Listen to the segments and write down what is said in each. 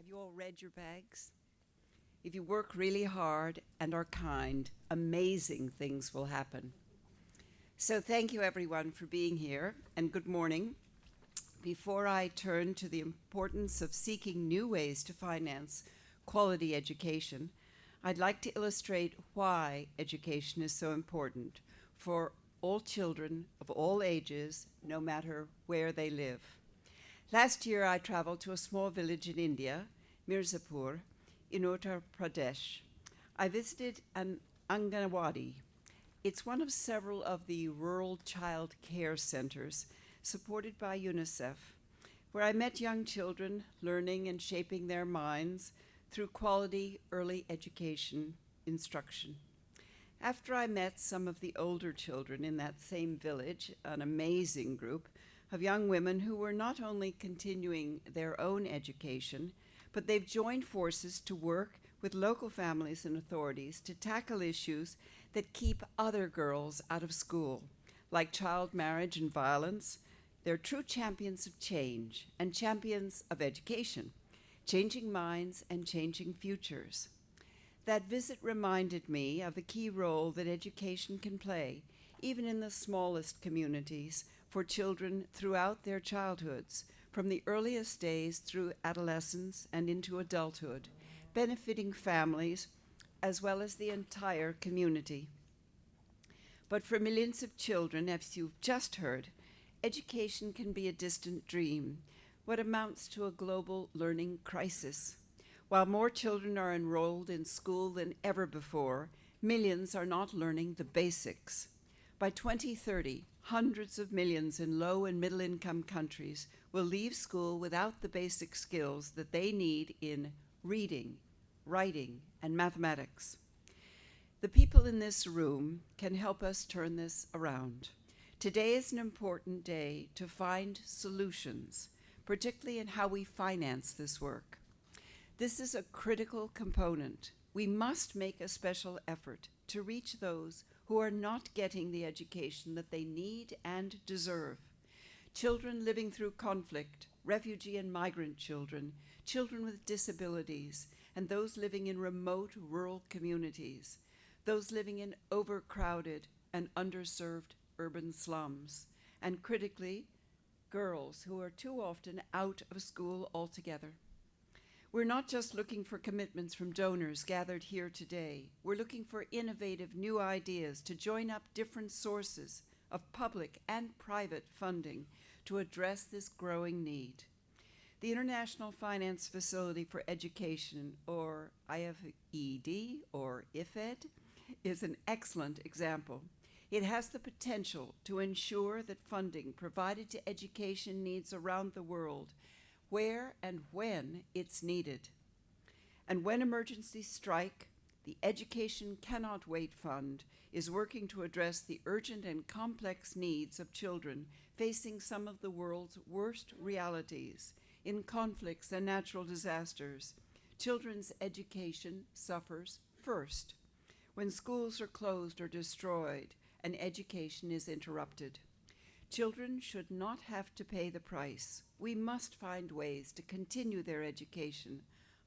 Have you all read your bags? If you work really hard and are kind, amazing things will happen. So thank you everyone for being here, and good morning. Before I turn to the importance of seeking new ways to finance quality education, I'd like to illustrate why education is so important for all children of all ages, no matter where they live. Last year, I traveled to a small village in India, Mirzapur, in Uttar Pradesh. I visited an Anganwadi. It's one of several of the rural child care centers supported by UNICEF, where I met young children learning and shaping their minds through quality early education instruction. After I met some of the older children in that same village, an amazing group of young women who were not only continuing their own education, but they've joined forces to work with local families and authorities to tackle issues that keep other girls out of school, like child marriage and violence. They're true champions of change and champions of education, changing minds and changing futures. That visit reminded me of the key role that education can play, even in the smallest communities, for children throughout their childhoods, from the earliest days through adolescence and into adulthood, benefiting families as well as the entire community. But for millions of children, as you've just heard, education can be a distant dream, what amounts to a global learning crisis. While more children are enrolled in school than ever before, millions are not learning the basics. By 2030, hundreds of millions in low and middle-income countries will leave school without the basic skills that they need in reading, writing, and mathematics. The people in this room can help us turn this around. Today is an important day to find solutions, particularly in how we finance this work. This is a critical component. We must make a special effort to reach those who are not getting the education that they need and deserve. Children living through conflict, refugee and migrant children, children with disabilities, and those living in remote rural communities, those living in overcrowded and underserved urban slums, and critically, girls who are too often out of school altogether. We're not just looking for commitments from donors gathered here today. We're looking for innovative new ideas to join up different sources of public and private funding to address this growing need. The International Finance Facility for Education, or IFED, or IFED, is an excellent example. It has the potential to ensure that funding provided to education needs around the world where and when it's needed. And when emergencies strike, the Education Cannot Wait Fund is working to address the urgent and complex needs of children facing some of the world's worst realities in conflicts and natural disasters. Children's education suffers first when schools are closed or destroyed and education is interrupted. Children should not have to pay the price. We must find ways to continue their education,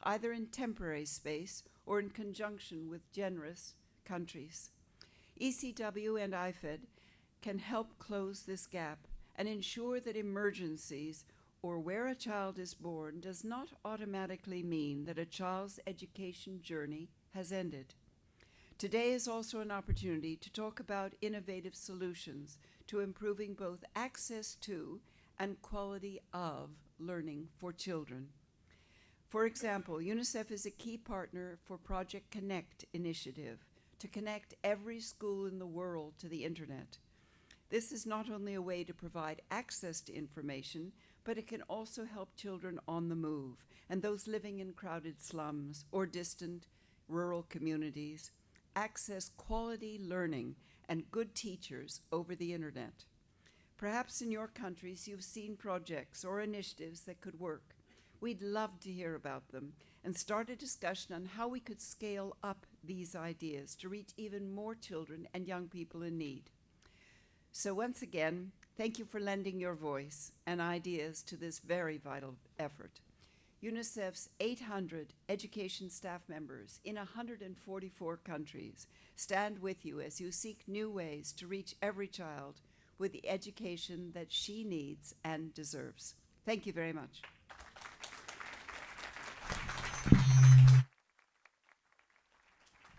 either in temporary space or in conjunction with generous countries. ECW and IFED can help close this gap and ensure that emergencies or where a child is born does not automatically mean that a child's education journey has ended. Today is also an opportunity to talk about innovative solutions to improving both access to and quality of learning for children. For example, UNICEF is a key partner for Project Connect initiative to connect every school in the world to the internet. This is not only a way to provide access to information, but it can also help children on the move and those living in crowded slums or distant rural communities access quality learning and good teachers over the internet. Perhaps in your countries you've seen projects or initiatives that could work. We'd love to hear about them and start a discussion on how we could scale up these ideas to reach even more children and young people in need. So once again, thank you for lending your voice and ideas to this very vital effort. UNICEF's 800 education staff members in 144 countries stand with you as you seek new ways to reach every child with the education that she needs and deserves. Thank you very much.